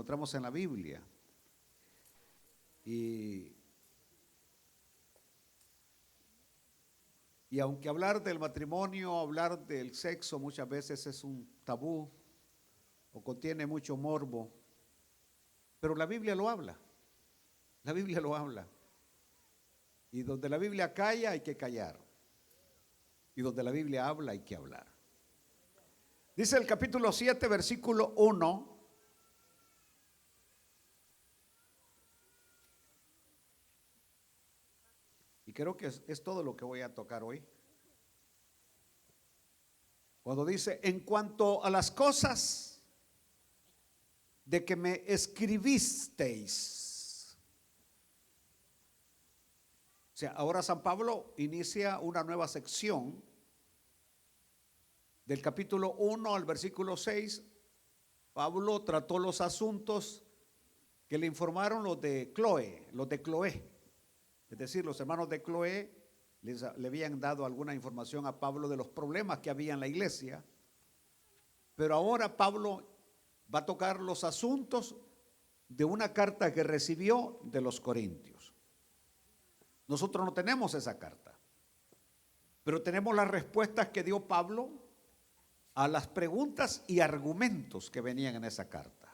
encontramos en la Biblia. Y aunque hablar del matrimonio, hablar del sexo muchas veces es un tabú o contiene mucho morbo, pero la Biblia lo habla. La Biblia lo habla. Y donde la Biblia calla hay que callar. Y donde la Biblia habla hay que hablar. Dice el capítulo 7, versículo 1. Y creo que es todo lo que voy a tocar hoy. Cuando dice, en cuanto a las cosas de que me escribisteis. O sea, ahora San Pablo inicia una nueva sección. Del capítulo 1 al versículo 6, Pablo trató los asuntos que le informaron los de Cloé. Es decir, los hermanos de Cloé le habían dado alguna información a Pablo de los problemas que había en la iglesia. Pero ahora Pablo va a tocar los asuntos de una carta que recibió de los corintios. Nosotros no tenemos esa carta, pero tenemos las respuestas que dio Pablo a las preguntas y argumentos que venían en esa carta.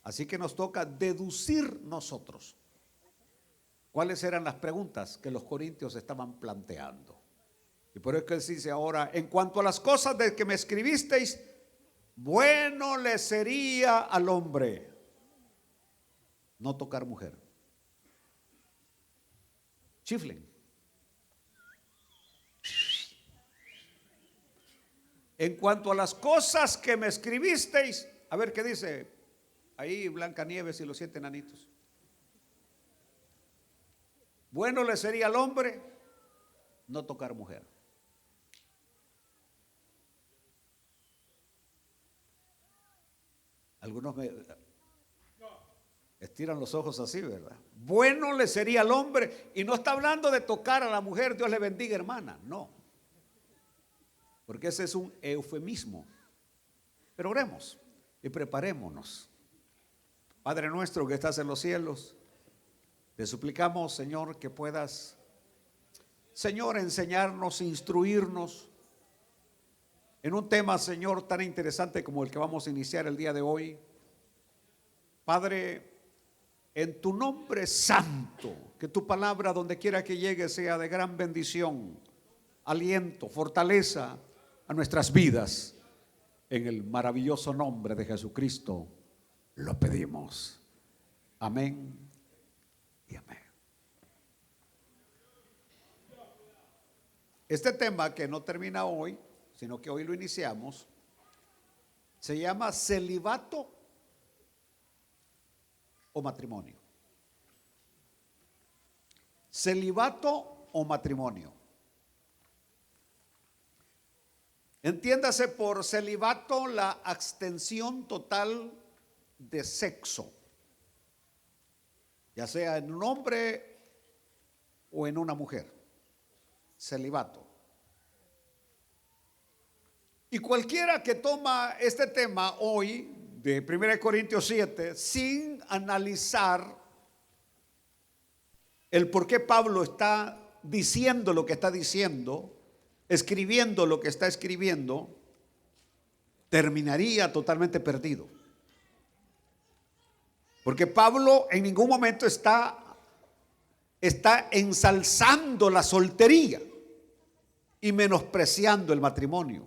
Así que nos toca deducir nosotros cuáles eran las preguntas que los corintios estaban planteando. Y por eso que él dice ahora, en cuanto a las cosas de que me escribisteis, bueno le sería al hombre no tocar mujer. Chiflen. En cuanto a las cosas que me escribisteis, a ver qué dice ahí Blancanieves y los 7 enanitos. Bueno le sería al hombre no tocar mujer. Algunos me estiran los ojos así, ¿verdad? Bueno le sería al hombre, y no está hablando de tocar a la mujer, Dios le bendiga, hermana, no. Porque ese es un eufemismo. Pero oremos y preparémonos. Padre nuestro que estás en los cielos, te suplicamos, Señor, que puedas, Señor, enseñarnos, instruirnos en un tema, Señor, tan interesante como el que vamos a iniciar el día de hoy. Padre, en tu nombre santo, que tu palabra donde quiera que llegue sea de gran bendición, aliento, fortaleza a nuestras vidas. En el maravilloso nombre de Jesucristo lo pedimos. Amén y amén. Este tema que no termina hoy, sino que hoy lo iniciamos, se llama celibato o matrimonio. Celibato o matrimonio. Entiéndase por celibato la abstención total de sexo, ya sea en un hombre o en una mujer. Celibato. Y cualquiera que toma este tema hoy de 1 Corintios 7 sin analizar el por qué Pablo está diciendo lo que está diciendo, escribiendo lo que está escribiendo, terminaría totalmente perdido. Porque Pablo en ningún momento está ensalzando la soltería y menospreciando el matrimonio.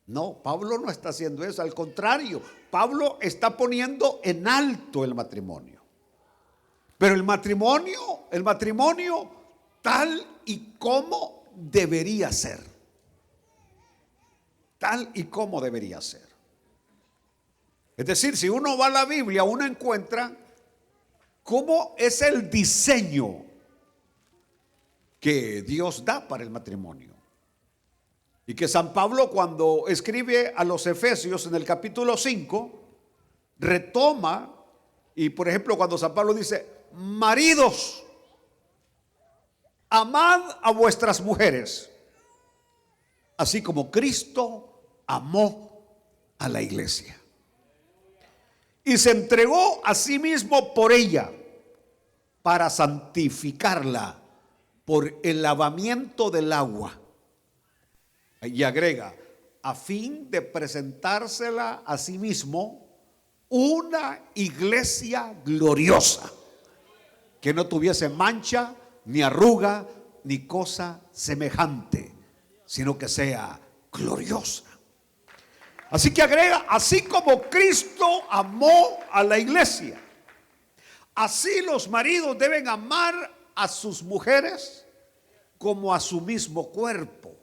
No, Pablo no está haciendo eso, al contrario, Pablo está poniendo en alto el matrimonio. Pero el matrimonio tal y como debería ser. Tal y como debería ser. Es decir, si uno va a la Biblia, uno encuentra cómo es el diseño que Dios da para el matrimonio. Y que San Pablo, cuando escribe a los Efesios en el capítulo 5, retoma, y por ejemplo cuando San Pablo dice, maridos, amad a vuestras mujeres, así como Cristo amó a la iglesia. y se entregó a sí mismo por ella para santificarla por el lavamiento del agua. Y agrega, a fin de presentársela a sí mismo una iglesia gloriosa, que no tuviese mancha, ni arruga, ni cosa semejante, sino que sea gloriosa. Así que agrega, así como Cristo amó a la iglesia, así los maridos deben amar a sus mujeres como a su mismo cuerpo.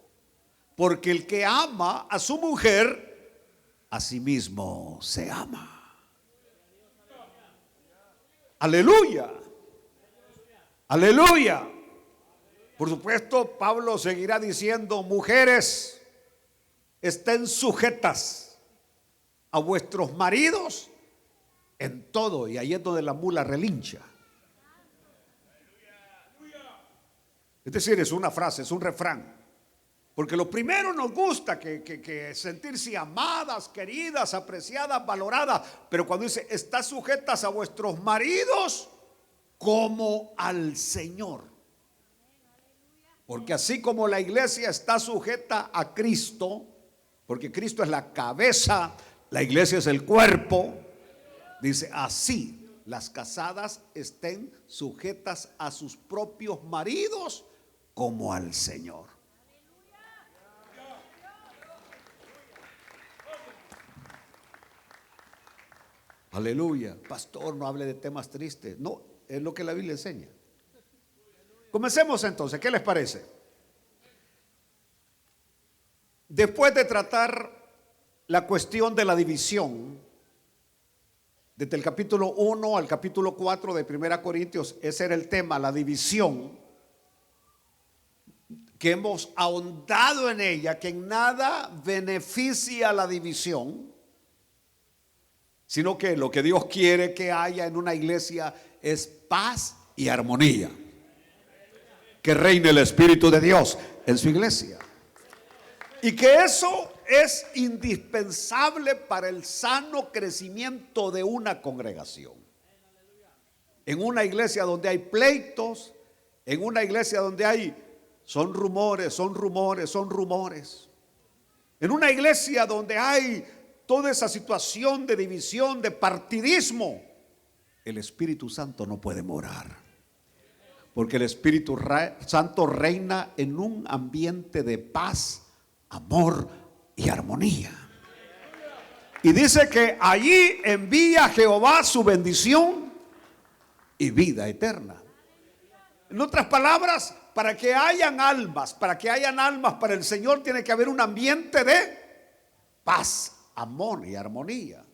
Porque el que ama a su mujer, a sí mismo se ama. Aleluya. Aleluya. Por supuesto, Pablo seguirá diciendo, mujeres, estén sujetas a vuestros maridos en todo. Y ahí es donde la mula relincha. Es decir, es una frase, es un refrán. Porque lo primero nos gusta que sentirse amadas, queridas, apreciadas, valoradas. Pero cuando dice, está sujetas a vuestros maridos como al Señor. Porque así como la iglesia está sujeta a Cristo, porque Cristo es la cabeza, la iglesia es el cuerpo, dice, así las casadas estén sujetas a sus propios maridos como al Señor. Aleluya. Pastor, no hable de temas tristes. No, es lo que la Biblia enseña. Comencemos entonces, ¿qué les parece? Después de tratar la cuestión de la división, desde el capítulo 1 al capítulo 4 de 1 Corintios, ese era el tema, la división, que hemos ahondado en ella, que en nada beneficia la división, sino que lo que Dios quiere que haya en una iglesia es paz y armonía. Que reine el Espíritu de Dios en su iglesia. Y que eso es indispensable para el sano crecimiento de una congregación. En una iglesia donde hay pleitos, en una iglesia donde son rumores. En una iglesia donde hay toda esa situación de división, de partidismo, el Espíritu Santo no puede morar. Porque el Espíritu Santo reina en un ambiente de paz, amor y armonía. Y dice que allí envía Jehová su bendición y vida eterna. En otras palabras, para que hayan almas para el Señor, tiene que haber un ambiente de paz, amor y armonía.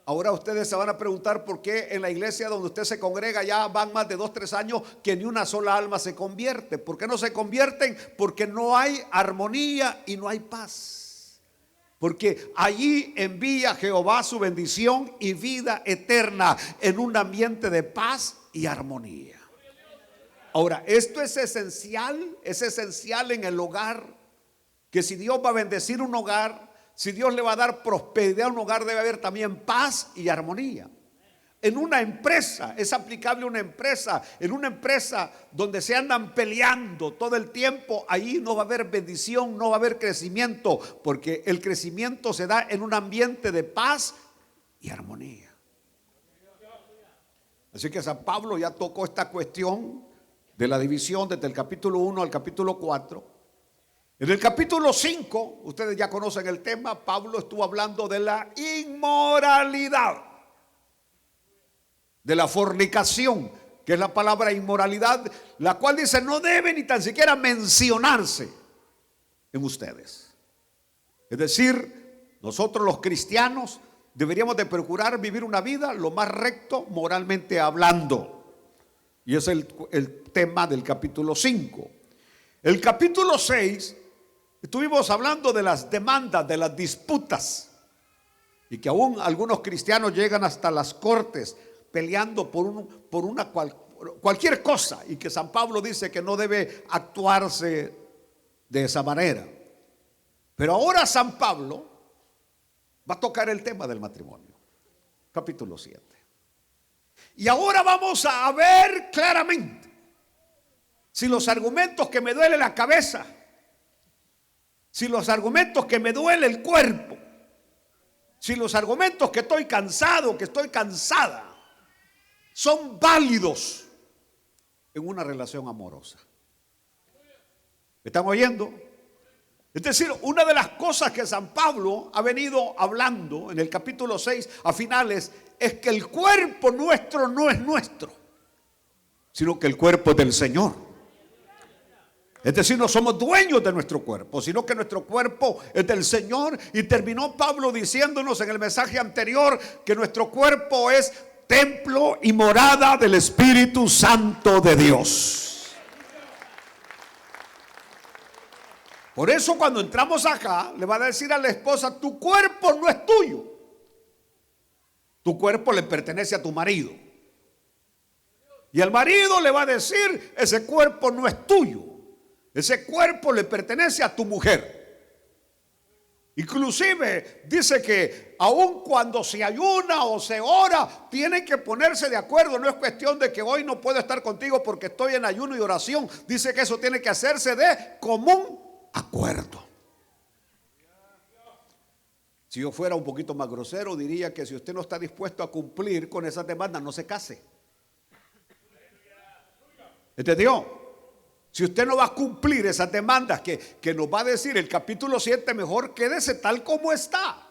Ahora ustedes se van a preguntar por qué en la iglesia donde usted se congrega ya van más de 2-3 años que ni una sola alma se convierte. ¿Por qué no se convierten? Porque no hay armonía y no hay paz. Porque allí envía Jehová su bendición y vida eterna en un ambiente de paz y armonía. Ahora, esto es esencial en el hogar, que si Dios va a bendecir un hogar, si Dios le va a dar prosperidad a un hogar, debe haber también paz y armonía. En una empresa, es aplicable a una empresa. En una empresa donde se andan peleando todo el tiempo, ahí no va a haber bendición, no va a haber crecimiento, porque el crecimiento se da en un ambiente de paz y armonía. Así que San Pablo ya tocó esta cuestión de la división desde el capítulo 1 al capítulo 4. En el capítulo 5, ustedes ya conocen el tema, Pablo estuvo hablando de la inmoralidad, de la fornicación, que es la palabra inmoralidad, la cual dice no debe ni tan siquiera mencionarse en ustedes. Es decir, nosotros los cristianos deberíamos de procurar vivir una vida lo más recto moralmente hablando. Y es el tema del capítulo 5. El capítulo 6, estuvimos hablando de las demandas, de las disputas, y que aún algunos cristianos llegan hasta las cortes peleando por cualquier cosa, y que San Pablo dice que no debe actuarse de esa manera. Pero ahora San Pablo va a tocar el tema del matrimonio. capítulo 7. Y ahora vamos a ver claramente si los argumentos que me duele la cabeza, si los argumentos que me duele el cuerpo, si los argumentos que estoy cansado, que estoy cansada, son válidos en una relación amorosa. ¿Me están oyendo? Es decir, una de las cosas que San Pablo ha venido hablando en el capítulo 6 a finales es que el cuerpo nuestro no es nuestro, sino que el cuerpo es del Señor. Es decir, no somos dueños de nuestro cuerpo, sino que nuestro cuerpo es del Señor. Y terminó Pablo diciéndonos en el mensaje anterior que nuestro cuerpo es templo y morada del Espíritu Santo de Dios. Por eso cuando entramos acá, le va a decir a la esposa, tu cuerpo no es tuyo. Tu cuerpo le pertenece a tu marido. Y el marido le va a decir, ese cuerpo no es tuyo. Ese cuerpo le pertenece a tu mujer. Inclusive dice que aun cuando se ayuna o se ora, tienen que ponerse de acuerdo. No es cuestión de que hoy no puedo estar contigo porque estoy en ayuno y oración. Dice que eso tiene que hacerse de común acuerdo. Si yo fuera un poquito más grosero, diría que si usted no está dispuesto a cumplir con esas demandas, no se case. ¿Entendió? Si usted no va a cumplir esas demandas que nos va a decir el capítulo 7, mejor quédese tal como está.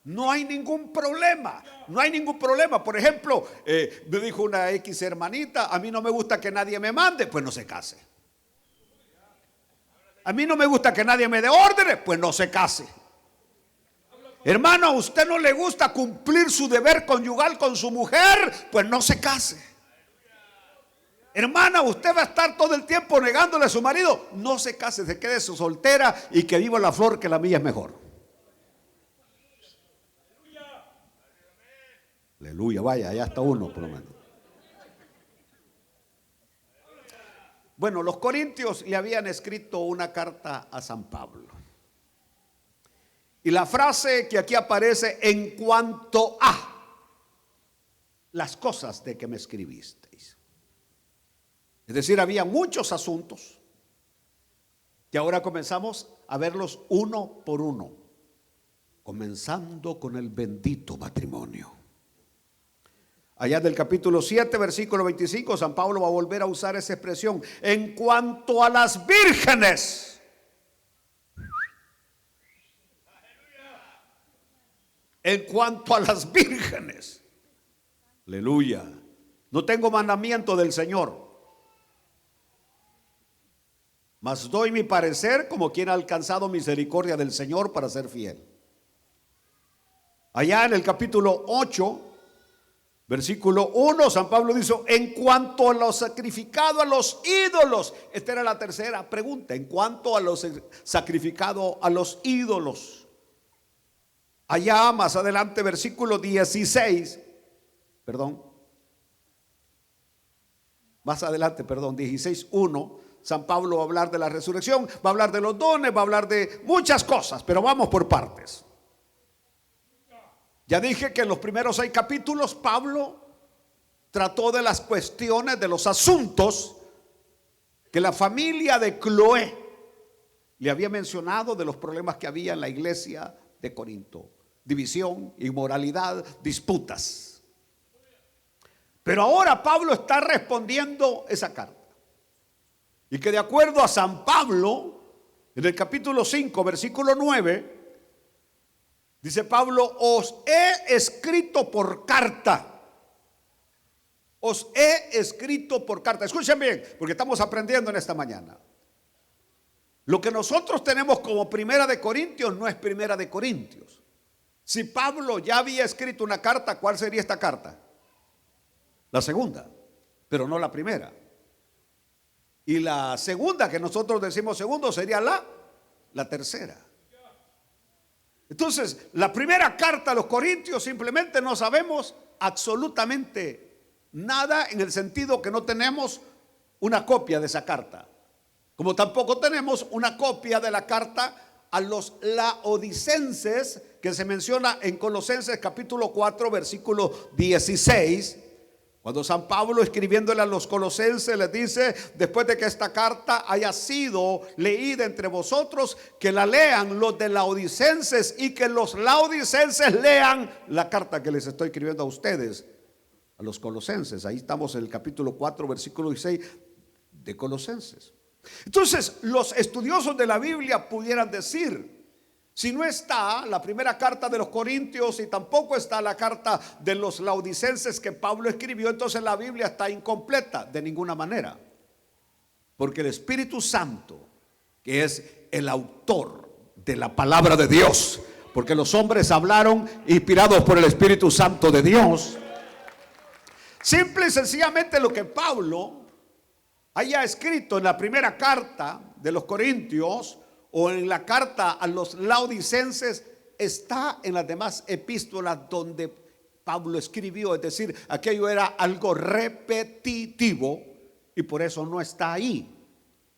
No hay ningún problema. No hay ningún problema. Por ejemplo, me dijo una X hermanita, a mí no me gusta que nadie me mande, pues no se case. A mí no me gusta que nadie me dé órdenes, pues no se case. Hermano, a usted no le gusta cumplir su deber conyugal con su mujer, pues no se case. Hermana, usted va a estar todo el tiempo negándole a su marido, no se case, se quede su soltera y que viva la flor, que la mía es mejor. Aleluya, vaya, allá está uno por lo menos. Bueno, los corintios le habían escrito una carta a San Pablo. Y la frase que aquí aparece, en cuanto a las cosas de que me escribisteis. Es decir, había muchos asuntos que ahora comenzamos a verlos uno por uno, comenzando con el bendito matrimonio. Allá del capítulo 7, versículo 25, San Pablo va a volver a usar esa expresión. En cuanto a las vírgenes. En cuanto a las vírgenes. Aleluya. No tengo mandamiento del Señor, mas doy mi parecer como quien ha alcanzado misericordia del Señor para ser fiel. Allá en el capítulo 8, versículo 1, San Pablo dice, en cuanto a lo sacrificado a los ídolos. Esta era la tercera pregunta, en cuanto a lo sacrificado a los ídolos. Allá más adelante, versículo 16, más adelante, 16:1, San Pablo va a hablar de la resurrección, va a hablar de los dones, va a hablar de muchas cosas, pero vamos por partes. Ya dije que en los primeros 6 capítulos Pablo trató de las cuestiones, de los asuntos que la familia de Cloé le había mencionado, de los problemas que había en la iglesia de Corinto: división, inmoralidad, disputas. Pero ahora Pablo está respondiendo esa carta. Y que de acuerdo a San Pablo, en el capítulo 5, versículo 9, dice Pablo, os he escrito por carta. Os he escrito por carta. Escuchen bien, porque estamos aprendiendo en esta mañana. Lo que nosotros tenemos como Primera de Corintios no es Primera de Corintios. Si Pablo ya había escrito una carta, ¿cuál sería esta carta? La segunda, pero no la primera. Y la segunda, que nosotros decimos segundo, sería la tercera. Entonces, la primera carta a los Corintios simplemente no sabemos absolutamente nada, en el sentido que no tenemos una copia de esa carta, como tampoco tenemos una copia de la carta a los laodicenses, que se menciona en Colosenses capítulo 4 versículo 16. Cuando San Pablo, escribiéndole a los colosenses, les dice: después de que esta carta haya sido leída entre vosotros, que la lean los de laodicenses, y que los laodicenses lean la carta que les estoy escribiendo a ustedes, a los colosenses. Ahí estamos en el capítulo 4 versículo 16 de Colosenses. Entonces, los estudiosos de la Biblia pudieran decir: si no está la primera carta de los Corintios y tampoco está la carta de los laodicenses que Pablo escribió, entonces la Biblia está incompleta. De ninguna manera, porque el Espíritu Santo, que es el autor de la palabra de Dios, porque los hombres hablaron inspirados por el Espíritu Santo de Dios, simple y sencillamente lo que Pablo haya escrito en la primera carta de los Corintios o en la carta a los laodicenses está en las demás epístolas donde Pablo escribió. Es decir, aquello era algo repetitivo y por eso no está ahí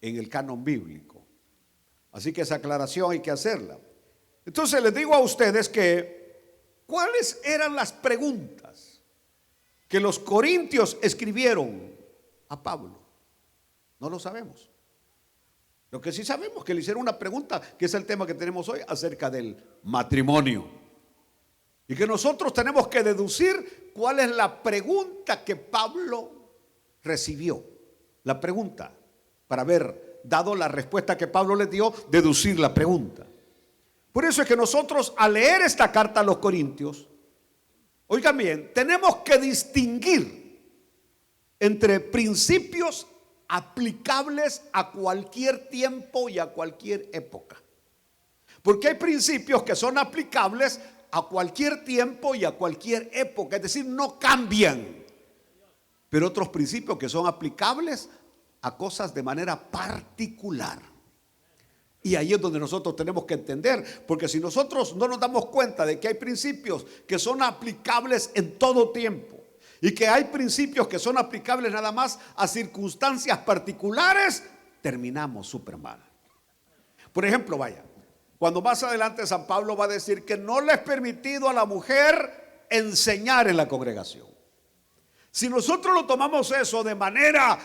en el canon bíblico. Así que esa aclaración hay que hacerla. Entonces les digo a ustedes que ¿cuáles eran las preguntas que los corintios escribieron a Pablo? No lo sabemos. Lo que sí sabemos es que le hicieron una pregunta, que es el tema que tenemos hoy, acerca del matrimonio. Y que nosotros tenemos que deducir cuál es la pregunta que Pablo recibió. La pregunta, para haber dado la respuesta que Pablo les dio, deducir la pregunta. Por eso es que nosotros, al leer esta carta a los Corintios, oigan bien, tenemos que distinguir entre principios aplicables a cualquier tiempo y a cualquier época. Porque hay principios que son aplicables a cualquier tiempo y a cualquier época, es decir, no cambian. Pero otros principios que son aplicables a cosas de manera particular. Y ahí es donde nosotros tenemos que entender, porque si nosotros no nos damos cuenta de que hay principios que son aplicables en todo tiempo, y que hay principios que son aplicables nada más a circunstancias particulares, terminamos súper mal. Por ejemplo, vaya, cuando más adelante San Pablo va a decir que no le es permitido a la mujer enseñar en la congregación. Si nosotros lo tomamos eso de manera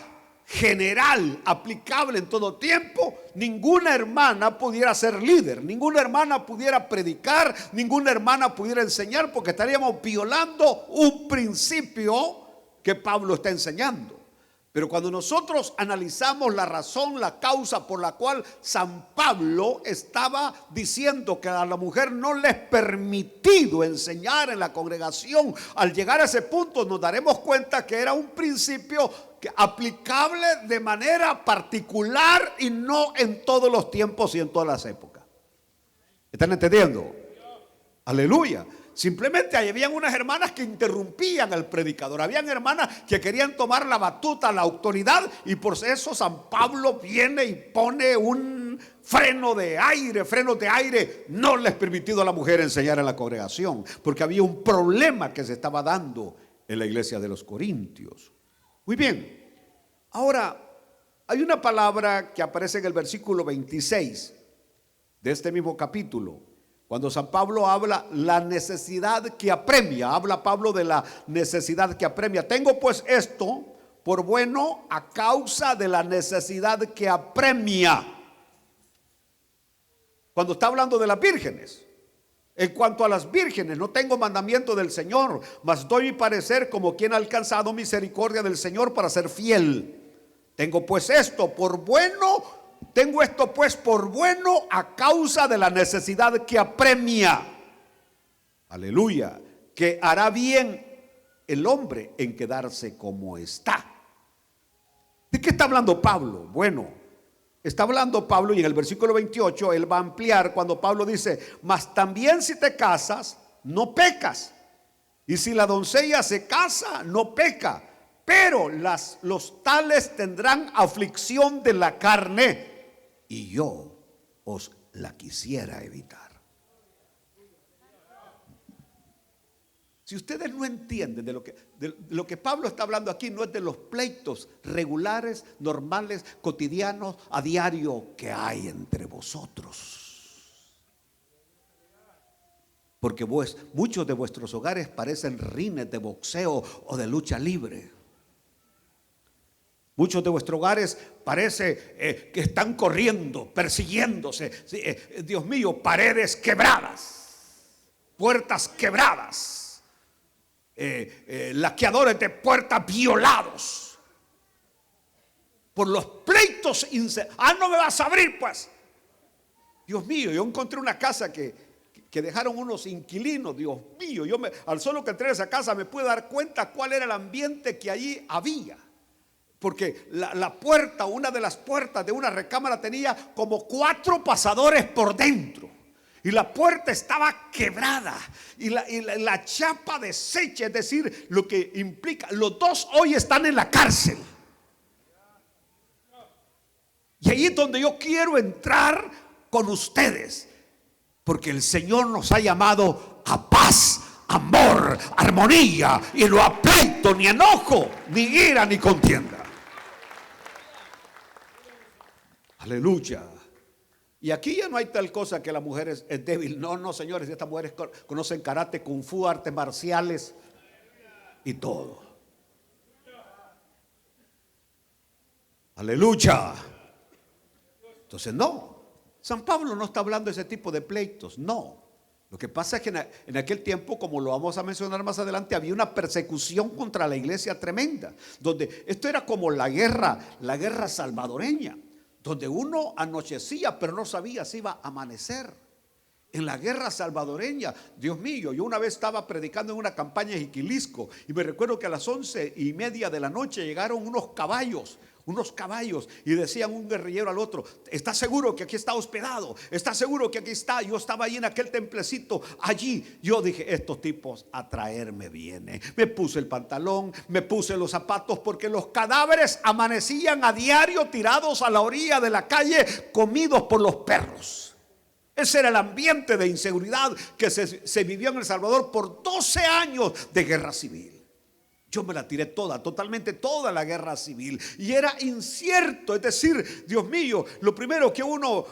general, aplicable en todo tiempo, ninguna hermana pudiera ser líder, ninguna hermana pudiera predicar, ninguna hermana pudiera enseñar, porque estaríamos violando un principio que Pablo está enseñando. Pero cuando nosotros analizamos la razón, la causa por la cual San Pablo estaba diciendo que a la mujer no le es permitido enseñar en la congregación, al llegar a ese punto nos daremos cuenta que era un principio aplicable de manera particular y no en todos los tiempos y en todas las épocas. ¿Están entendiendo? Aleluya. Simplemente habían unas hermanas que interrumpían al predicador, habían hermanas que querían tomar la batuta, la autoridad, y por eso San Pablo viene y pone un freno de aire. No les es permitido a la mujer enseñar en la congregación, porque había un problema que se estaba dando en la iglesia de los Corintios. Muy bien, ahora hay una palabra que aparece en el versículo 26 de este mismo capítulo. Cuando San Pablo habla la necesidad que apremia, habla Pablo de la necesidad que apremia. Tengo pues esto por bueno a causa de la necesidad que apremia. Cuando está hablando de las vírgenes. En cuanto a las vírgenes, no tengo mandamiento del Señor, mas doy mi parecer como quien ha alcanzado misericordia del Señor para ser fiel. Tengo pues esto por bueno. Tengo esto pues por bueno a causa de la necesidad que apremia. Aleluya. Que hará bien el hombre en quedarse como está. ¿De qué está hablando Pablo? Bueno, está hablando Pablo, y en el versículo 28 él va a ampliar cuando Pablo dice: mas también si te casas, no pecas. Y si la doncella se casa, no peca. Pero los tales tendrán aflicción de la carne, y yo os la quisiera evitar. Si ustedes no entienden de lo que Pablo está hablando aquí, no es de los pleitos regulares, normales, cotidianos, a diario que hay entre vosotros. Porque muchos de vuestros hogares parecen rines de boxeo o de lucha libre. Muchos de vuestros hogares parece que están corriendo, persiguiéndose. Dios mío, paredes quebradas, puertas quebradas, laqueadores de puertas violados por los pleitos. No me vas a abrir, pues. Dios mío, yo encontré una casa que dejaron unos inquilinos. Dios mío, al solo que entré a esa casa me pude dar cuenta cuál era el ambiente que allí había. Porque la puerta, una de las puertas de una recámara tenía como 4 pasadores por dentro. Y la puerta estaba quebrada. Y la chapa deshecha, es decir, lo que implica, los 2 hoy están en la cárcel. Y ahí es donde yo quiero entrar con ustedes. Porque el Señor nos ha llamado a paz, amor, armonía. Y no a pleito, ni enojo, ni ira, ni contienda. Aleluya. Y aquí ya no hay tal cosa que la mujer es débil. No, señores, estas mujeres conocen karate, kung fu, artes marciales y todo. Aleluya. Entonces no, San Pablo no está hablando de ese tipo de pleitos, no. Lo que pasa es que en aquel tiempo, como lo vamos a mencionar más adelante, había una persecución contra la iglesia tremenda, donde esto era como la guerra salvadoreña, donde uno anochecía pero no sabía si iba a amanecer. En la guerra salvadoreña, Dios mío, yo una vez estaba predicando en una campaña en Jiquilisco y me recuerdo que a las 11:30 de la noche llegaron unos caballos y decían un guerrillero al otro: ¿estás seguro que aquí está hospedado? ¿Estás seguro que aquí está? Yo estaba allí en aquel templecito allí. Yo dije: estos tipos a traerme vienen. Me puse el pantalón, me puse los zapatos, porque los cadáveres amanecían a diario tirados a la orilla de la calle, comidos por los perros. Ese era el ambiente de inseguridad que se vivió en El Salvador por 12 años de guerra civil. Yo me la tiré totalmente toda la guerra civil. Y era incierto, es decir, Dios mío, lo primero que uno,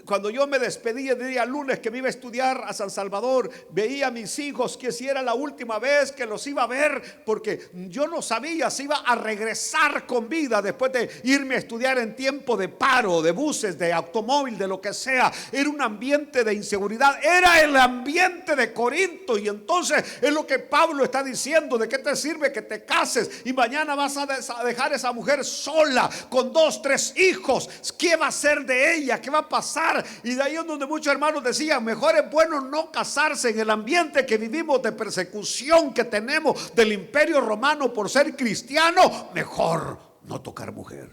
cuando yo me despedí el día lunes que me iba a estudiar a San Salvador, veía a mis hijos que si era la última vez que los iba a ver, porque yo no sabía si iba a regresar con vida después de irme a estudiar en tiempo de paro, de buses, de automóvil, de lo que sea. Era un ambiente de inseguridad, era el ambiente de Corinto. Y entonces es lo que Pablo está diciendo: ¿de qué te sirve que te cases y mañana vas a dejar a esa mujer sola con 2, 3 hijos? ¿Qué va a hacer de ella? ¿Qué va a pasar? Y de ahí es donde muchos hermanos decían: mejor es bueno no casarse en el ambiente que vivimos de persecución que tenemos del Imperio Romano por ser cristiano. Mejor no tocar mujer.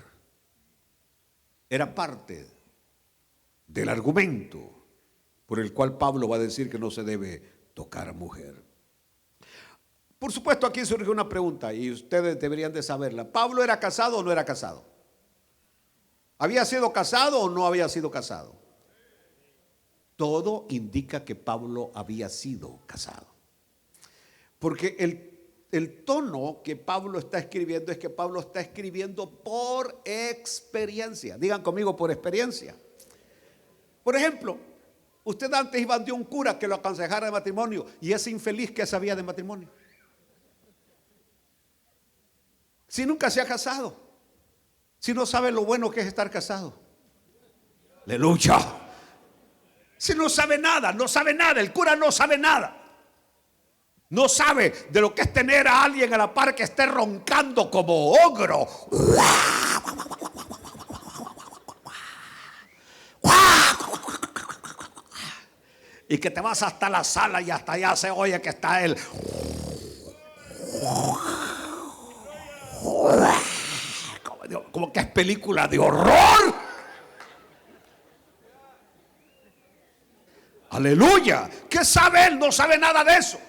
Era parte del argumento por el cual Pablo va a decir que no se debe tocar mujer. Por supuesto, aquí surge una pregunta y ustedes deberían de saberla. ¿Pablo era casado o no era casado? ¿Había sido casado o no había sido casado? Todo indica que Pablo había sido casado. Porque el tono que Pablo está escribiendo es que Pablo está escribiendo por experiencia. Digan conmigo: por experiencia. Por ejemplo, usted antes iba de un cura que lo aconsejara de matrimonio, y ese infeliz que sabía de matrimonio, si nunca se ha casado, si no sabe lo bueno que es estar casado. Aleluya. Si no sabe nada, el cura no sabe nada. No sabe de lo que es tener a alguien a la par que esté roncando como ogro. Y que te vas hasta la sala y hasta allá se oye que está él. Como que es película de horror. Aleluya. ¿Qué sabe él? No sabe nada de eso.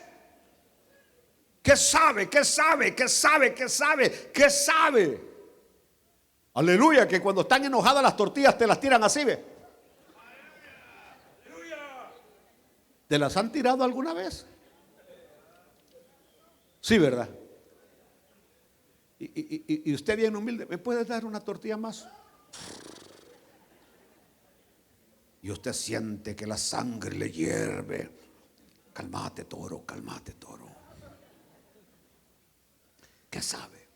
¿Qué sabe? ¿Qué sabe? ¿Qué sabe? ¿Qué sabe? ¿Qué sabe? Aleluya, que cuando están enojadas las tortillas te las tiran así, ¿ve? ¿Te las han tirado alguna vez? Sí, ¿verdad? Y usted bien humilde: ¿me puede dar una tortilla más? Y usted siente que la sangre le hierve. Calmate, toro, calmate, toro. ¿Qué sabe?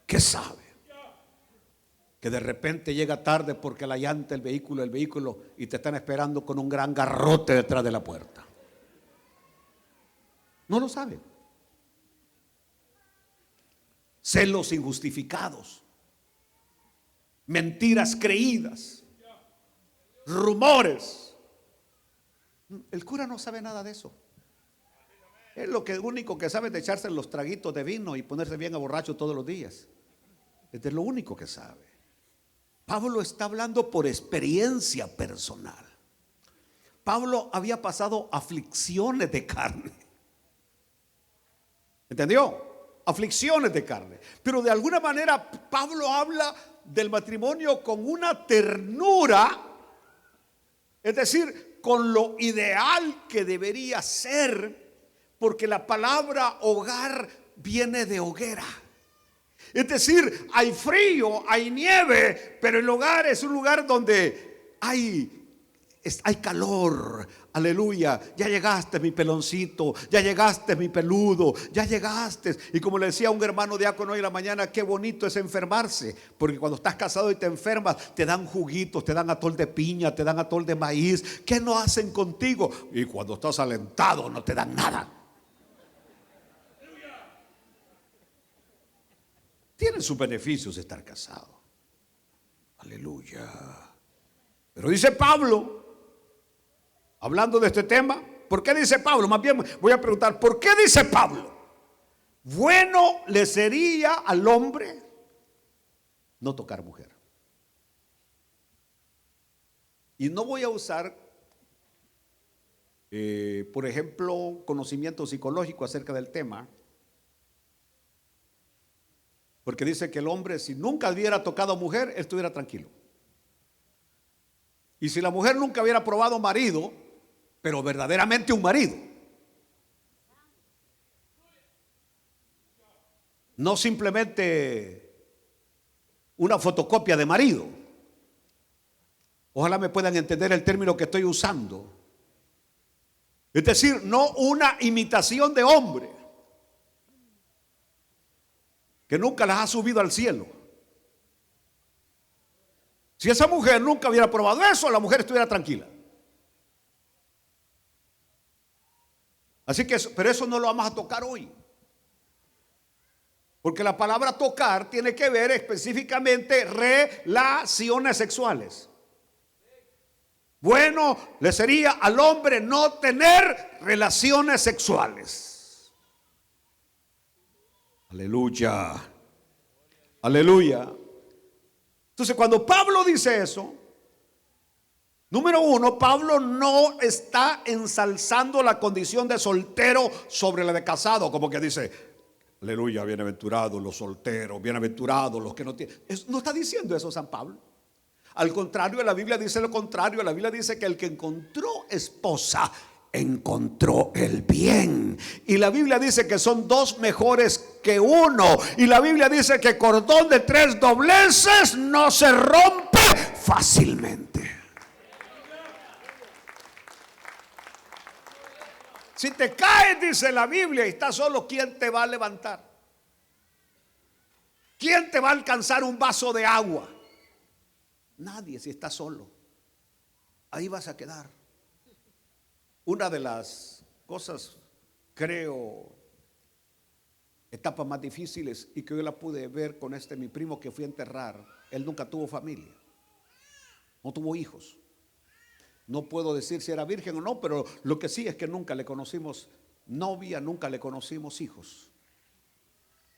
¿Qué sabe? Que de repente llega tarde porque la llanta, el vehículo, y te están esperando con un gran garrote detrás de la puerta. No lo sabe. Celos injustificados, mentiras creídas, rumores. El cura no sabe nada de eso. Es lo único que sabe es de echarse los traguitos de vino y ponerse bien a borracho todos los días. Es lo único que sabe. Pablo está hablando por experiencia personal. Pablo había pasado aflicciones de carne. ¿Entendió? Aflicciones de carne. Pero de alguna manera Pablo habla del matrimonio con una ternura, es decir, con lo ideal que debería ser, porque la palabra hogar viene de hoguera. Es decir, hay frío, hay nieve, pero el hogar es un lugar donde hay calor. Aleluya, ya llegaste mi peloncito, ya llegaste mi peludo, ya llegaste. Y como le decía a un hermano diácono hoy en la mañana, qué bonito es enfermarse, porque cuando estás casado y te enfermas, te dan juguitos, te dan atol de piña, te dan atol de maíz. ¿Qué no hacen contigo? Y cuando estás alentado no te dan nada. Tiene sus beneficios estar casado. Aleluya. Pero dice Pablo, hablando de este tema, ¿por qué dice Pablo? Más bien voy a preguntar, ¿por qué dice Pablo? Bueno le sería al hombre no tocar mujer. Y no voy a usar, por ejemplo, conocimiento psicológico acerca del tema, porque dice que el hombre, si nunca hubiera tocado a mujer, él estuviera tranquilo. Y si la mujer nunca hubiera probado marido, pero verdaderamente un marido, no simplemente una fotocopia de marido. Ojalá me puedan entender el término que estoy usando. Es decir, no una imitación de hombre que nunca las ha subido al cielo. Si esa mujer nunca hubiera probado eso, la mujer estuviera tranquila. Así que, pero eso no lo vamos a tocar hoy. Porque la palabra tocar tiene que ver específicamente relaciones sexuales. Bueno le sería al hombre no tener relaciones sexuales. Aleluya. Aleluya. Entonces, cuando Pablo dice eso, número uno, Pablo no está ensalzando la condición de soltero sobre la de casado, como que dice, aleluya, bienaventurados los solteros, bienaventurados los que no tienen. No está diciendo eso San Pablo. Al contrario, la Biblia dice lo contrario. La Biblia dice que el que encontró esposa encontró el bien. Y la Biblia dice que son dos mejores que uno. Y la Biblia dice que cordón de tres dobleces no se rompe fácilmente. Si te caes, dice la Biblia, y estás solo, ¿quién te va a levantar? ¿Quién te va a alcanzar un vaso de agua? Nadie, si estás solo. Ahí vas a quedar. Una de las cosas, creo, etapas más difíciles y que yo la pude ver con mi primo que fui a enterrar. Él nunca tuvo familia, no tuvo hijos. No puedo decir si era virgen o no, pero lo que sí es que nunca le conocimos novia, nunca le conocimos hijos.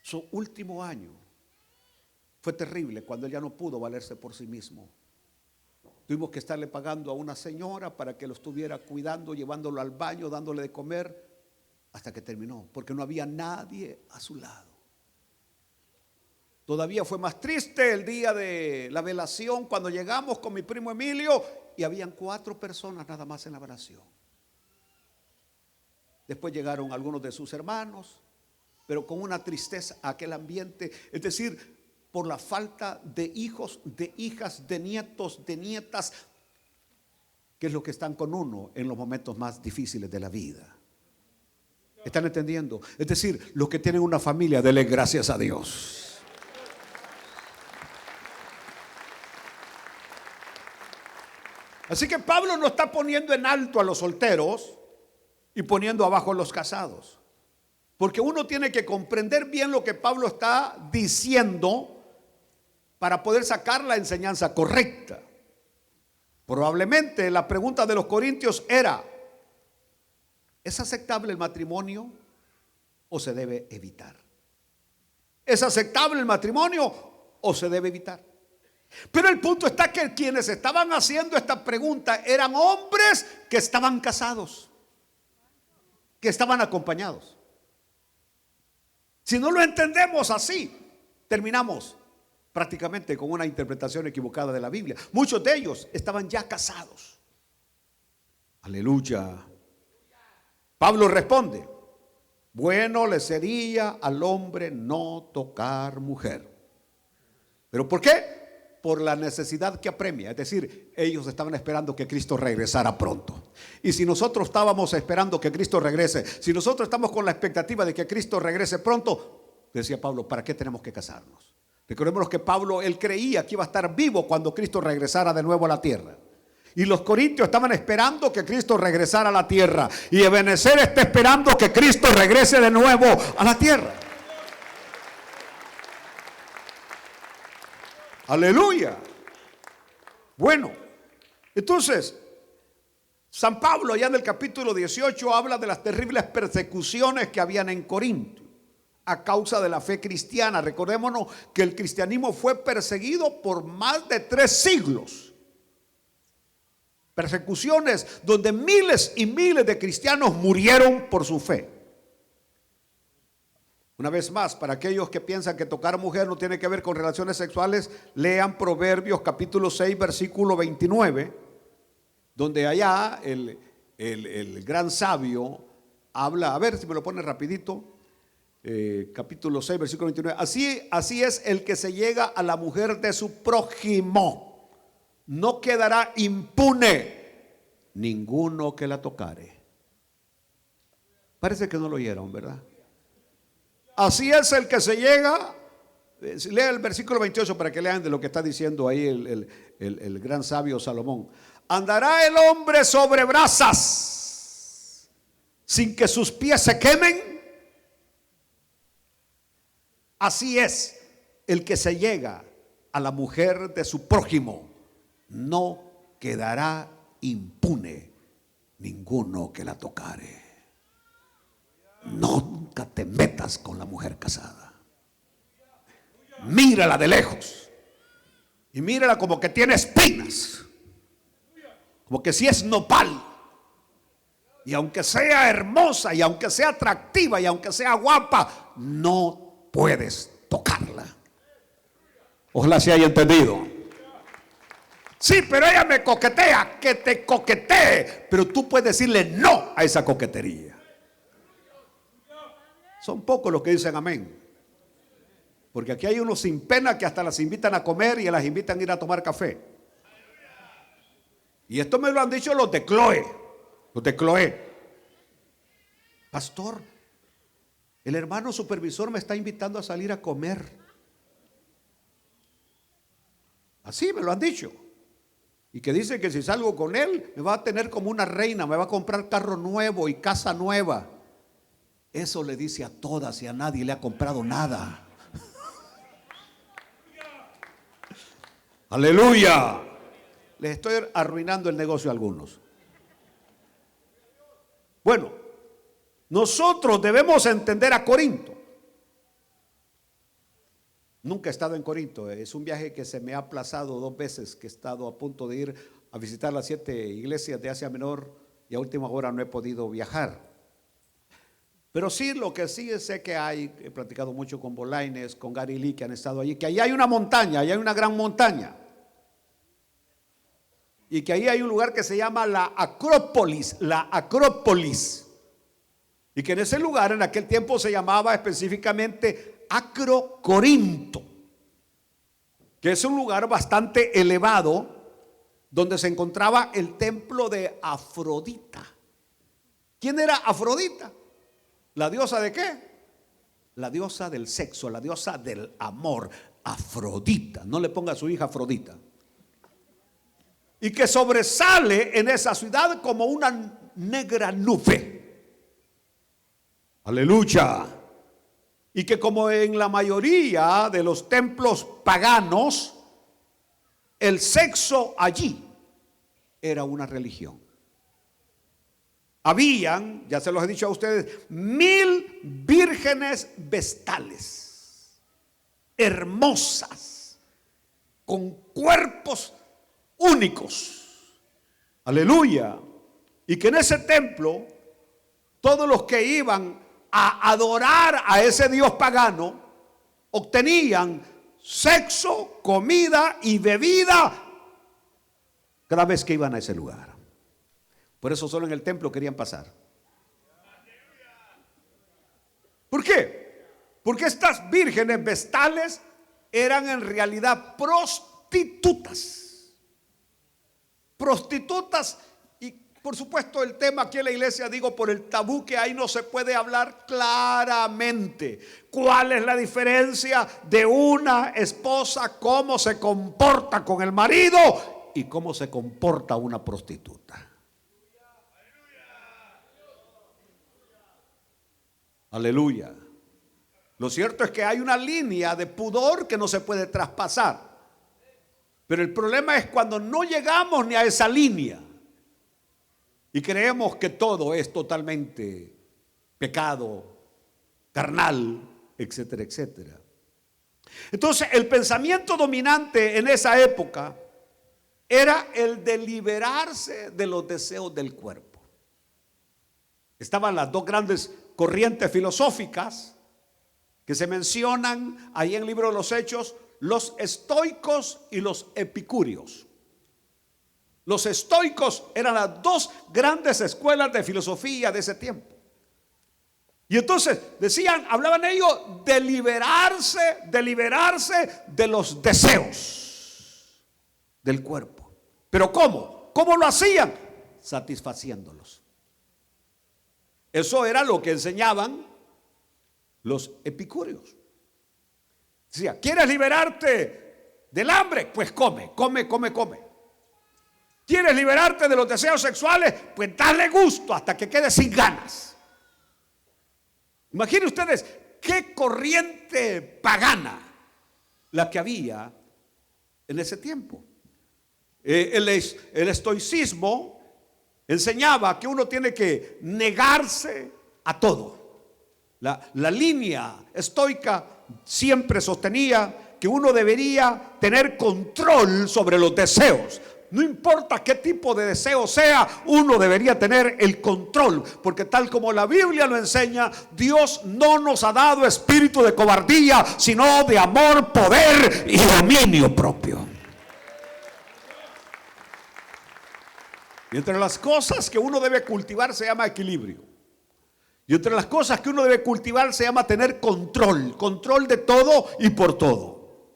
Su último año fue terrible cuando él ya no pudo valerse por sí mismo. Tuvimos que estarle pagando a una señora para que lo estuviera cuidando, llevándolo al baño, dándole de comer, hasta que terminó, porque no había nadie a su lado. Todavía fue más triste el día de la velación, cuando llegamos con mi primo Emilio y habían 4 personas nada más en la velación. Después llegaron algunos de sus hermanos, pero con una tristeza a aquel ambiente, es decir, por la falta de hijos, de hijas, de nietos, de nietas, que es los que están con uno en los momentos más difíciles de la vida. ¿Están entendiendo? Es decir, los que tienen una familia, denle gracias a Dios. Así que Pablo no está poniendo en alto a los solteros y poniendo abajo a los casados. Porque uno tiene que comprender bien lo que Pablo está diciendo para poder sacar la enseñanza correcta. Probablemente la pregunta de los corintios era: ¿es aceptable el matrimonio o se debe evitar? ¿Es aceptable el matrimonio o se debe evitar? Pero el punto está que quienes estaban haciendo esta pregunta eran hombres que estaban casados, que estaban acompañados. Si no lo entendemos así, terminamos prácticamente con una interpretación equivocada de la Biblia. Muchos de ellos estaban ya casados. Aleluya. Pablo responde: bueno le sería al hombre no tocar mujer. ¿Pero por qué? Por la necesidad que apremia. Es decir, ellos estaban esperando que Cristo regresara pronto. Y si nosotros estábamos esperando que Cristo regrese, si nosotros estamos con la expectativa de que Cristo regrese pronto, decía Pablo, ¿para qué tenemos que casarnos? Recordemos que Pablo, él creía que iba a estar vivo cuando Cristo regresara de nuevo a la tierra. Y los corintios estaban esperando que Cristo regresara a la tierra. Y Ebenezer está esperando que Cristo regrese de nuevo a la tierra. Aleluya. Bueno, entonces, San Pablo ya en el capítulo 18 habla de las terribles persecuciones que habían en Corinto a causa de la fe cristiana. Recordémonos que el cristianismo fue perseguido por más de 3 siglos. Persecuciones donde miles y miles de cristianos murieron por su fe. Una vez más, para aquellos que piensan que tocar mujer no tiene que ver con relaciones sexuales, lean Proverbios capítulo 6 versículo 29, donde allá el gran sabio habla. A ver si me lo pone rapidito. Capítulo 6 versículo 29. Así es el que se llega a la mujer de su prójimo, no quedará impune ninguno que la tocare. Parece que no lo oyeron, ¿verdad? Así es el que se llega. Lea el versículo 28 para que lean de lo que está diciendo ahí el gran sabio Salomón. Andará el hombre sobre brasas sin que sus pies se quemen. Así es el que se llega a la mujer de su prójimo, no quedará impune ninguno que la tocare. Nunca te metas con la mujer casada. Mírala de lejos y mírala como que tiene espinas, como que si es nopal. Y aunque sea hermosa, y aunque sea atractiva, y aunque sea guapa, no puedes tocarla. Ojalá se haya entendido. Sí, pero ella me coquetea. Que te coquetee, pero tú puedes decirle no a esa coquetería. Son pocos los que dicen amén, porque aquí hay unos sin pena que hasta las invitan a comer y las invitan a ir a tomar café. Y esto me lo han dicho los de Chloe. Los de Chloe: pastor, el hermano supervisor me está invitando a salir a comer. Así me lo han dicho. Y que dice que si salgo con él me va a tener como una reina, me va a comprar carro nuevo y casa nueva. Eso le dice a todas y a nadie le ha comprado nada. Aleluya. Les estoy arruinando el negocio a algunos. Bueno, nosotros debemos entender a Corinto. Nunca he estado en Corinto. Es un viaje que se me ha aplazado 2 veces, que he estado a punto de ir a visitar las 7 iglesias de Asia Menor y a última hora no he podido viajar. Pero sí, lo que sí sé que he platicado mucho con Bolaines, con Gary Lee, que han estado allí, que ahí hay una montaña, ahí hay una gran montaña. Y que ahí hay un lugar que se llama la Acrópolis. Y que en ese lugar en aquel tiempo se llamaba específicamente Acrocorinto, que es un lugar bastante elevado, donde se encontraba el templo de Afrodita. ¿Quién era Afrodita? ¿La diosa de qué? La diosa del sexo, la diosa del amor. Afrodita, no le ponga a su hija Afrodita. Y que sobresale en esa ciudad como una negra nube. Aleluya. Y que como en la mayoría de los templos paganos, el sexo allí era una religión. Habían, ya se los he dicho a ustedes, 1000 vírgenes vestales, hermosas, con cuerpos únicos. Aleluya. Y que en ese templo, todos los que iban a adorar a ese dios pagano, obtenían sexo, comida y bebida cada vez que iban a ese lugar. Por eso solo en el templo querían pasar. ¿Por qué? Porque estas vírgenes vestales eran en realidad prostitutas. Prostitutas. Y por supuesto el tema aquí en la iglesia, digo, por el tabú que hay, no se puede hablar claramente. ¿Cuál es la diferencia de una esposa? ¿Cómo se comporta con el marido? ¿Y cómo se comporta una prostituta? Aleluya. Lo cierto es que hay una línea de pudor que no se puede traspasar. Pero el problema es cuando no llegamos ni a esa línea y creemos que todo es totalmente pecado, carnal, etcétera, etcétera. Entonces, el pensamiento dominante en esa época era el de liberarse de los deseos del cuerpo. Estaban las dos grandes corrientes filosóficas que se mencionan ahí en el libro de los Hechos: los estoicos y los epicúreos. Los estoicos eran las dos grandes escuelas de filosofía de ese tiempo. Y entonces decían, hablaban ellos de liberarse de los deseos del cuerpo. ¿Pero cómo? ¿Cómo lo hacían? Satisfaciéndolos. Eso era lo que enseñaban los epicúreos. Decía, ¿quieres liberarte del hambre? Pues come. ¿Quieres liberarte de los deseos sexuales? Pues dale gusto hasta que quedes sin ganas. Imaginen ustedes qué corriente pagana la que había en ese tiempo. El estoicismo enseñaba que uno tiene que negarse a todo. La línea estoica siempre sostenía que uno debería tener control sobre los deseos. No importa qué tipo de deseo sea, uno debería tener el control, porque tal como la Biblia lo enseña, Dios no nos ha dado espíritu de cobardía, sino de amor, poder y dominio propio. Y entre las cosas que uno debe cultivar se llama equilibrio. Y entre las cosas que uno debe cultivar se llama tener control de todo y por todo.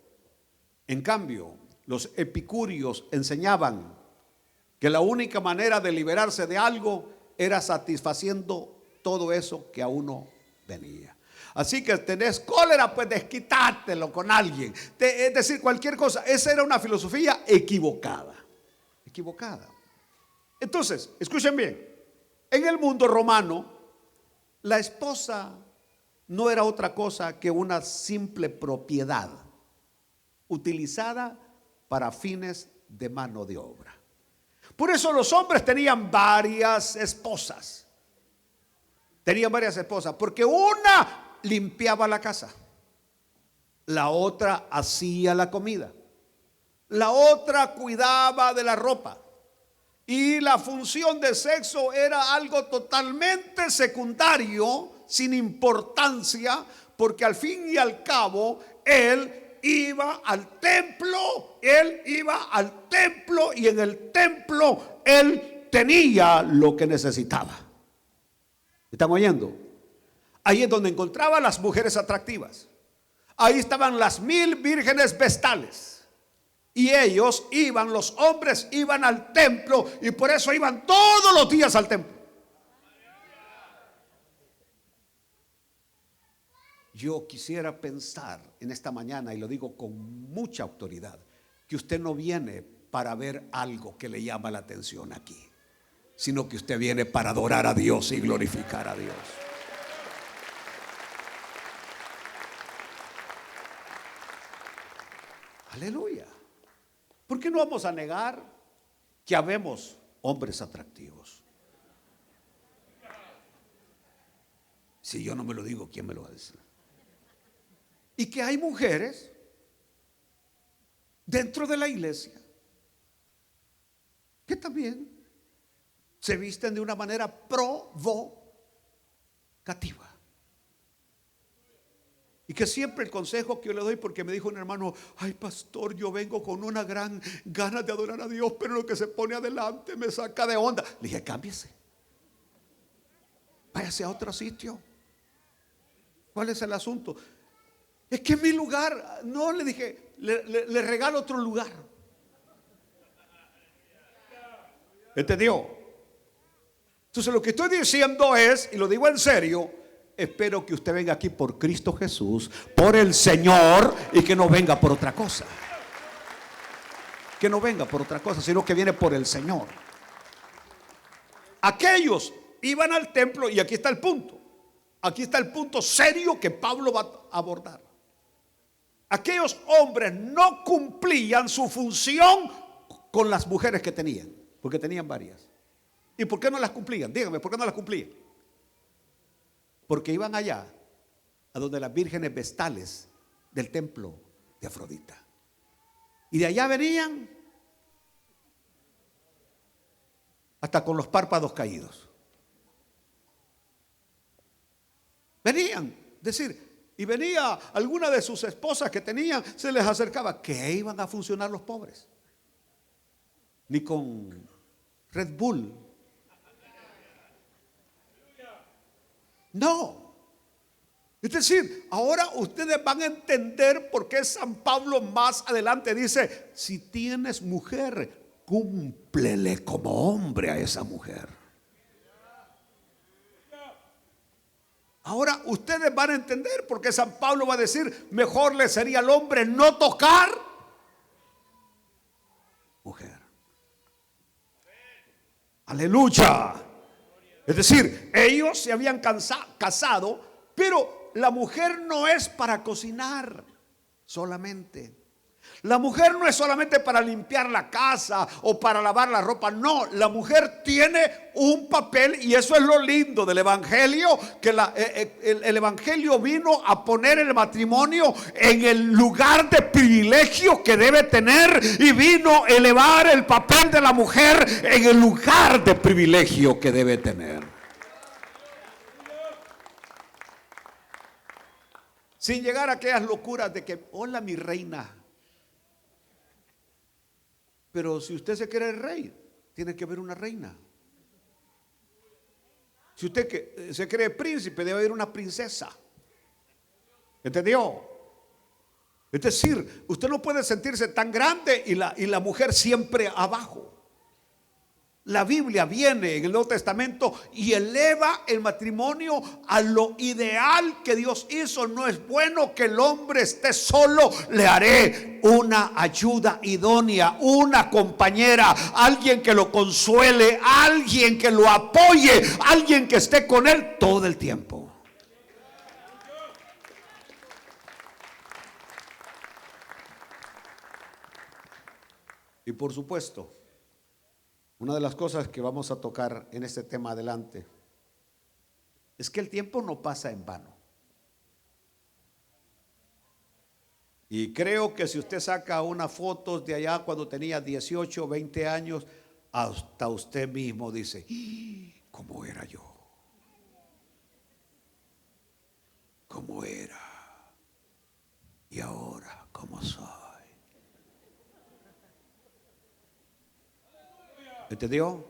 En cambio, los epicúreos enseñaban que la única manera de liberarse de algo era satisfaciendo todo eso que a uno venía. Así que tenés cólera, pues desquitátelo con alguien. Es decir, cualquier cosa. Esa era una filosofía equivocada. Entonces, escuchen bien. En el mundo romano, la esposa no era otra cosa que una simple propiedad utilizada para fines de mano de obra. Por eso los hombres tenían varias esposas. Porque una limpiaba la casa, la otra hacía la comida, la otra cuidaba de la ropa. Y la función de sexo era algo totalmente secundario, sin importancia, porque al fin y al cabo él iba al templo y en el templo él tenía lo que necesitaba. ¿Están oyendo? Ahí es donde encontraba las mujeres atractivas. Ahí estaban las 1000 vírgenes vestales. Y ellos iban, los hombres iban al templo, y por eso iban todos los días al templo. Yo quisiera pensar en esta mañana, y lo digo con mucha autoridad, que usted no viene para ver algo que le llama la atención aquí, sino que usted viene para adorar a Dios y glorificar a Dios. Aleluya. ¿Por qué no vamos a negar que habemos hombres atractivos? Si yo no me lo digo, ¿quién me lo va a decir? Y que hay mujeres dentro de la iglesia que también se visten de una manera provocativa. Y que siempre el consejo que yo le doy, porque me dijo un hermano: ay, pastor, yo vengo con una gran ganas de adorar a Dios, pero lo que se pone adelante me saca de onda. Le dije: cámbiese, váyase a otro sitio. ¿Cuál es el asunto? Es que mi lugar, no, le dije, le regalo otro lugar. ¿Entendió? Entonces lo que estoy diciendo es, y lo digo en serio, espero que usted venga aquí por Cristo Jesús, por el Señor, y que no venga por otra cosa. Que no venga por otra cosa, sino que viene por el Señor. Aquellos iban al templo, y aquí está el punto. Aquí está el punto serio que Pablo va a abordar. Aquellos hombres no cumplían su función con las mujeres que tenían, porque tenían varias. ¿Y por qué no las cumplían? Dígame, ¿por qué no las cumplían? Porque iban allá, a donde las vírgenes vestales del templo de Afrodita. Y de allá venían hasta con los párpados caídos. Venían, decir, y venía alguna de sus esposas que tenían, se les acercaba. ¿Qué iban a funcionar los pobres? Ni con Red Bull. No. Es decir, ahora ustedes van a entender por qué San Pablo más adelante dice: si tienes mujer, cúmplele como hombre a esa mujer. Ahora ustedes van a entender por qué San Pablo va a decir: mejor le sería al hombre no tocar mujer. Aleluya. Es decir, ellos se habían casado, pero la mujer no es para cocinar solamente. La mujer no es solamente para limpiar la casa o para lavar la ropa. No, la mujer tiene un papel, y eso es lo lindo del evangelio, que el evangelio vino a poner el matrimonio en el lugar de privilegio que debe tener, y vino a elevar el papel de la mujer en el lugar de privilegio que debe tener. Sin llegar a aquellas locuras de que: hola, mi reina. Pero si usted se quiere rey, tiene que haber una reina. Si usted se cree príncipe, debe haber una princesa. ¿Entendió? Es decir, usted no puede sentirse tan grande y la mujer siempre abajo. La Biblia viene en el Nuevo Testamento y eleva el matrimonio a lo ideal que Dios hizo. No es bueno que el hombre esté solo. Le haré una ayuda idónea, una compañera, alguien que lo consuele, alguien que lo apoye, alguien que esté con él todo el tiempo. Y por supuesto, una de las cosas que vamos a tocar en este tema adelante es que el tiempo no pasa en vano. Y creo que si usted saca unas fotos de allá cuando tenía 18, 20 años, hasta usted mismo dice: ¿cómo era yo? ¿Cómo era? Y ahora, ¿cómo soy? ¿Entendió?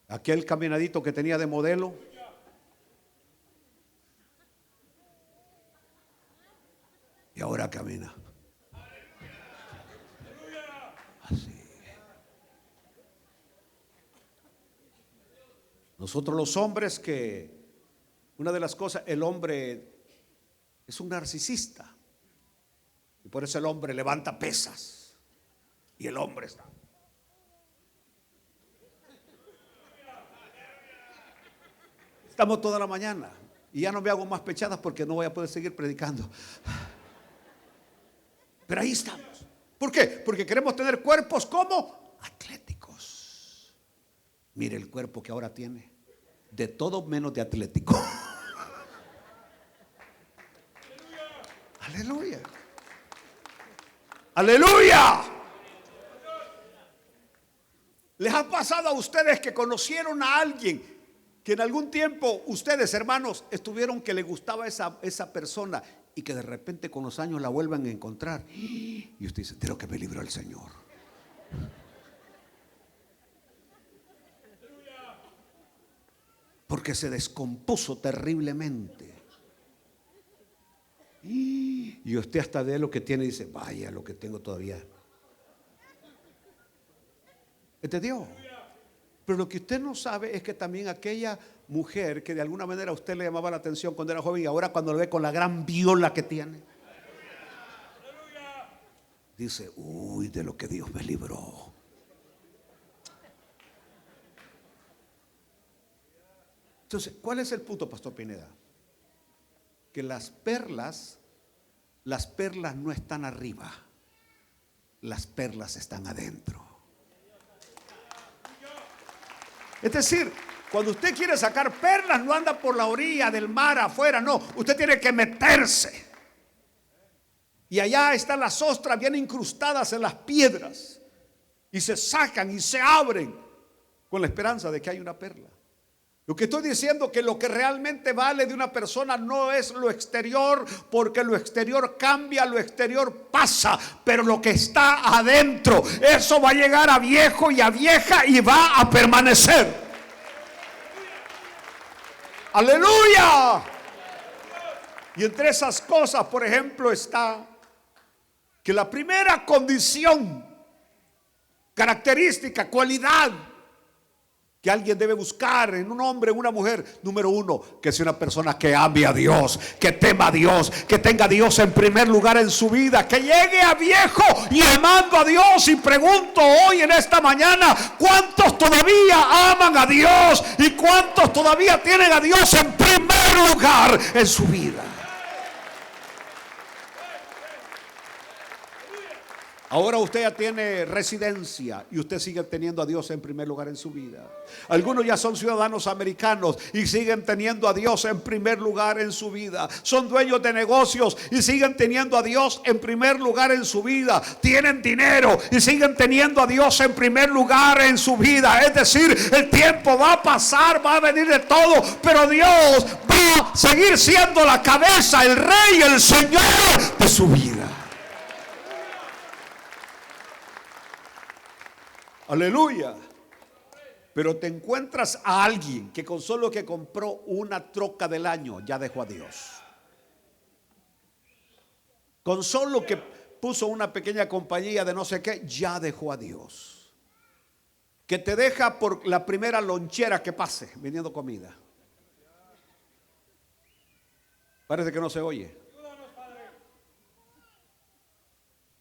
Aquel caminadito que tenía de modelo, y ahora camina. Nosotros los hombres, que una de las cosas, el hombre es un narcisista. Y por eso el hombre levanta pesas. Y el hombre está. Estamos toda la mañana. Y ya no me hago más pechadas porque no voy a poder seguir predicando. Pero ahí estamos. ¿Por qué? Porque queremos tener cuerpos como atléticos. Mire el cuerpo que ahora tiene. De todo menos de atlético. Aleluya. Aleluya. ¿Les ha pasado a ustedes que conocieron a alguien que en algún tiempo ustedes, hermanos, estuvieron que le gustaba esa persona y que de repente con los años la vuelvan a encontrar? Y usted dice, de lo que me libró el Señor. Porque se descompuso terriblemente. Y usted hasta ve lo que tiene y dice, vaya, lo que tengo todavía. ¿Entendió? Pero lo que usted no sabe es que también aquella mujer que de alguna manera a usted le llamaba la atención cuando era joven y ahora cuando lo ve con la gran viola que tiene, dice, uy, de lo que Dios me libró. Entonces, ¿cuál es el punto, Pastor Pineda? Que las perlas no están arriba, las perlas están adentro. Es decir, cuando usted quiere sacar perlas, no anda por la orilla del mar afuera, no, usted tiene que meterse. Y allá están las ostras bien incrustadas en las piedras, y se sacan y se abren con la esperanza de que hay una perla. Lo que estoy diciendo, que lo que realmente vale de una persona no es lo exterior, porque lo exterior cambia, lo exterior pasa, pero lo que está adentro, eso va a llegar a viejo y a vieja y va a permanecer. Aleluya. Y entre esas cosas, por ejemplo, está que la primera condición, característica, cualidad que alguien debe buscar en un hombre, en una mujer, número uno, que sea una persona que ame a Dios, que tema a Dios, que tenga a Dios en primer lugar en su vida, que llegue a viejo y amando a Dios. Y pregunto hoy en esta mañana, ¿cuántos todavía aman a Dios y cuántos todavía tienen a Dios en primer lugar en su vida? Ahora usted ya tiene residencia y usted sigue teniendo a Dios en primer lugar en su vida. Algunos ya son ciudadanos americanos y siguen teniendo a Dios en primer lugar en su vida. Son dueños de negocios y siguen teniendo a Dios en primer lugar en su vida. Tienen dinero y siguen teniendo a Dios en primer lugar en su vida. Es decir, el tiempo va a pasar, va a venir de todo, pero Dios va a seguir siendo la cabeza, el rey, el Señor de su vida. Aleluya. Pero te encuentras a alguien que con solo que compró una troca del año ya dejó a Dios. Con solo que puso una pequeña compañía de no sé qué, ya dejó a Dios. Que te deja por la primera lonchera que pase vendiendo comida. Parece que no se oye.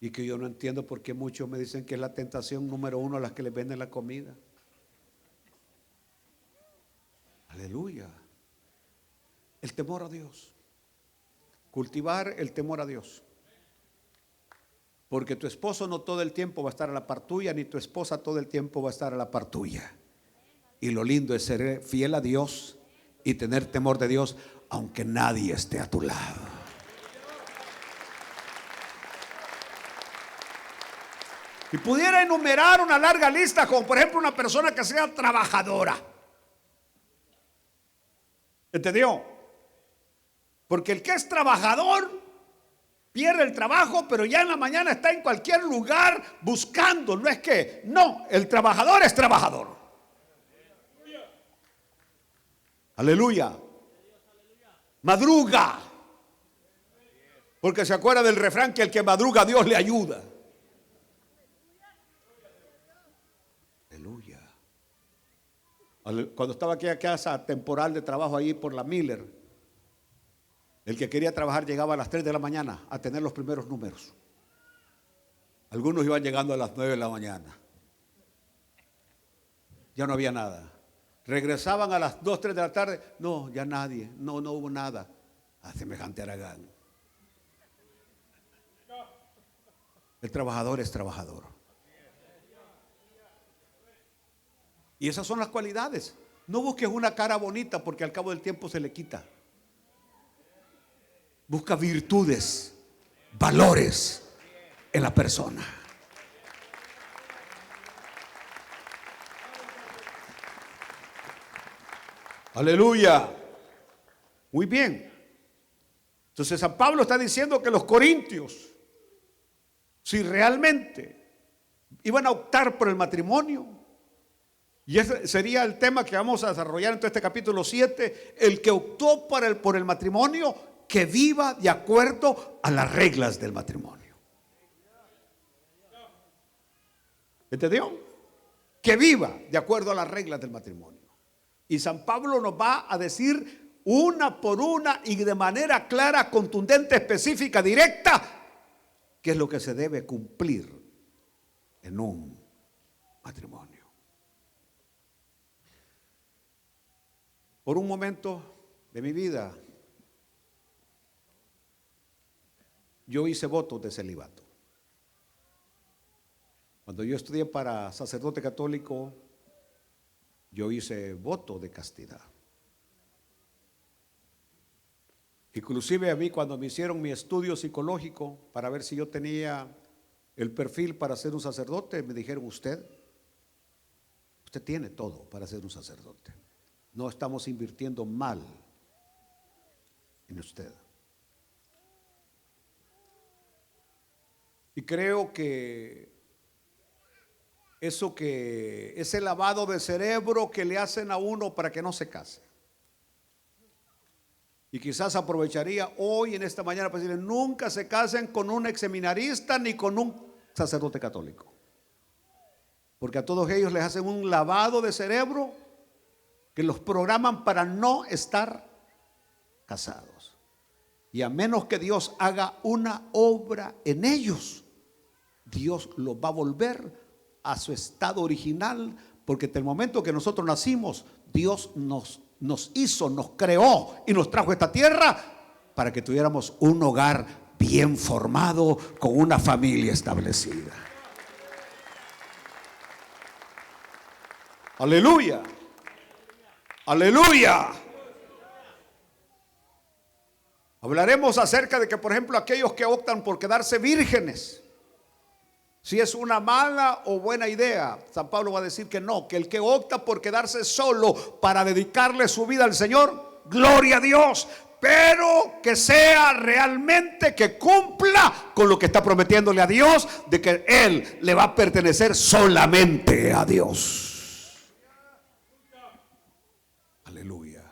Y que yo no entiendo por qué muchos me dicen que es la tentación número uno a las que les venden la comida. Aleluya. El temor a Dios. Cultivar el temor a Dios. Porque tu esposo no todo el tiempo va a estar a la par tuya, ni tu esposa todo el tiempo va a estar a la par tuya. Y lo lindo es ser fiel a Dios y tener temor de Dios, aunque nadie esté a tu lado. Y pudiera enumerar una larga lista, como por ejemplo una persona que sea trabajadora. ¿Entendió? Porque el que es trabajador pierde el trabajo, pero ya en la mañana está en cualquier lugar buscando. No es que, no, el trabajador es trabajador. Aleluya. Madruga. Porque se acuerda del refrán que el que madruga Dios le ayuda. Cuando estaba aquella casa temporal de trabajo ahí por la Miller, el que quería trabajar llegaba a las 3 de la mañana a tener los primeros números. Algunos iban llegando a las 9 de la mañana. Ya no había nada. Regresaban a las 2, 3 de la tarde. No, ya nadie. No hubo nada. A semejante haragán. El trabajador es trabajador. Y esas son las cualidades. No busques una cara bonita porque al cabo del tiempo se le quita. Busca virtudes, valores en la persona. Aleluya. Muy bien. Entonces San Pablo está diciendo que los corintios, si realmente iban a optar por el matrimonio, y ese sería el tema que vamos a desarrollar en todo este capítulo 7, el que optó por el matrimonio, que viva de acuerdo a las reglas del matrimonio. ¿Entendió? Que viva de acuerdo a las reglas del matrimonio. Y San Pablo nos va a decir una por una y de manera clara, contundente, específica, directa, qué es lo que se debe cumplir en un matrimonio. Por un momento de mi vida, yo hice votos de celibato. Cuando yo estudié para sacerdote católico, yo hice voto de castidad. Inclusive a mí, cuando me hicieron mi estudio psicológico para ver si yo tenía el perfil para ser un sacerdote, me dijeron: usted tiene todo para ser un sacerdote. No estamos invirtiendo mal en usted. Y creo que ese lavado de cerebro que le hacen a uno para que no se case. Y quizás aprovecharía hoy en esta mañana para decirle: nunca se casen con un exseminarista ni con un sacerdote católico. Porque a todos ellos les hacen un lavado de cerebro que los programan para no estar casados. Y a menos que Dios haga una obra en ellos, Dios los va a volver a su estado original, porque desde el momento que nosotros nacimos, Dios nos hizo, nos creó y nos trajo a esta tierra para que tuviéramos un hogar bien formado, con una familia establecida. Aleluya. Aleluya. Hablaremos acerca de que, por ejemplo, aquellos que optan por quedarse vírgenes, si es una mala o buena idea. San Pablo va a decir que no, que el que opta por quedarse solo para dedicarle su vida al Señor, gloria a Dios, pero que sea realmente, que cumpla con lo que está prometiéndole a Dios, de que él le va a pertenecer solamente a Dios. Aleluya.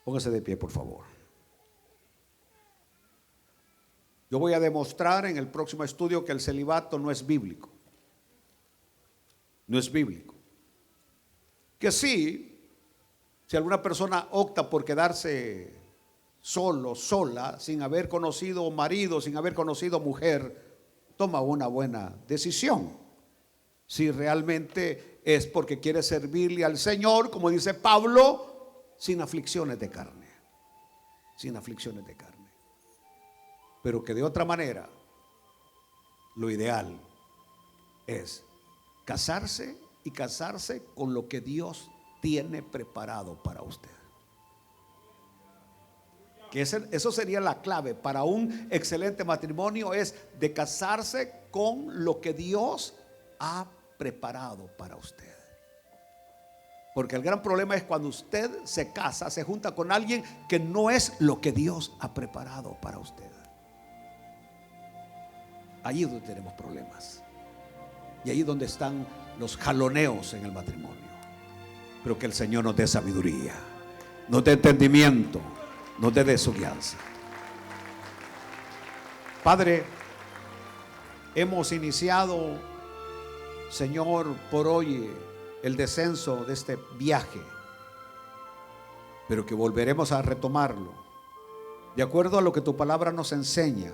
Póngase de pie, por favor. Yo voy a demostrar en el próximo estudio que el celibato no es bíblico. No es bíblico. Que sí, si alguna persona opta por quedarse solo, sola, sin haber conocido marido, sin haber conocido mujer, toma una buena decisión. Si realmente es porque quiere servirle al Señor, como dice Pablo, sin aflicciones de carne. Sin aflicciones de carne. Pero que de otra manera, lo ideal es casarse, y casarse con lo que Dios tiene preparado para usted. Que eso sería la clave para un excelente matrimonio, es de casarse con lo que Dios ha preparado para usted. Porque el gran problema es cuando usted se casa, se junta con alguien que no es lo que Dios ha preparado para usted. Allí es donde tenemos problemas. Y ahí es donde están los jaloneos en el matrimonio. Pero que el Señor nos dé sabiduría, nos dé entendimiento, nos dé su guianza. Padre, hemos iniciado, Señor, por hoy el descenso de este viaje, pero que volveremos a retomarlo de acuerdo a lo que tu palabra nos enseña,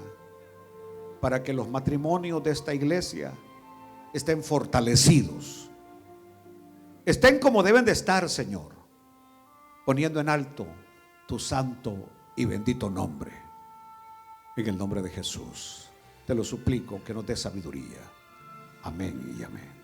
para que los matrimonios de esta iglesia estén fortalecidos, estén como deben de estar, Señor, poniendo en alto tu santo y bendito nombre. En el nombre de Jesús te lo suplico, que nos dé sabiduría. Amén y amén.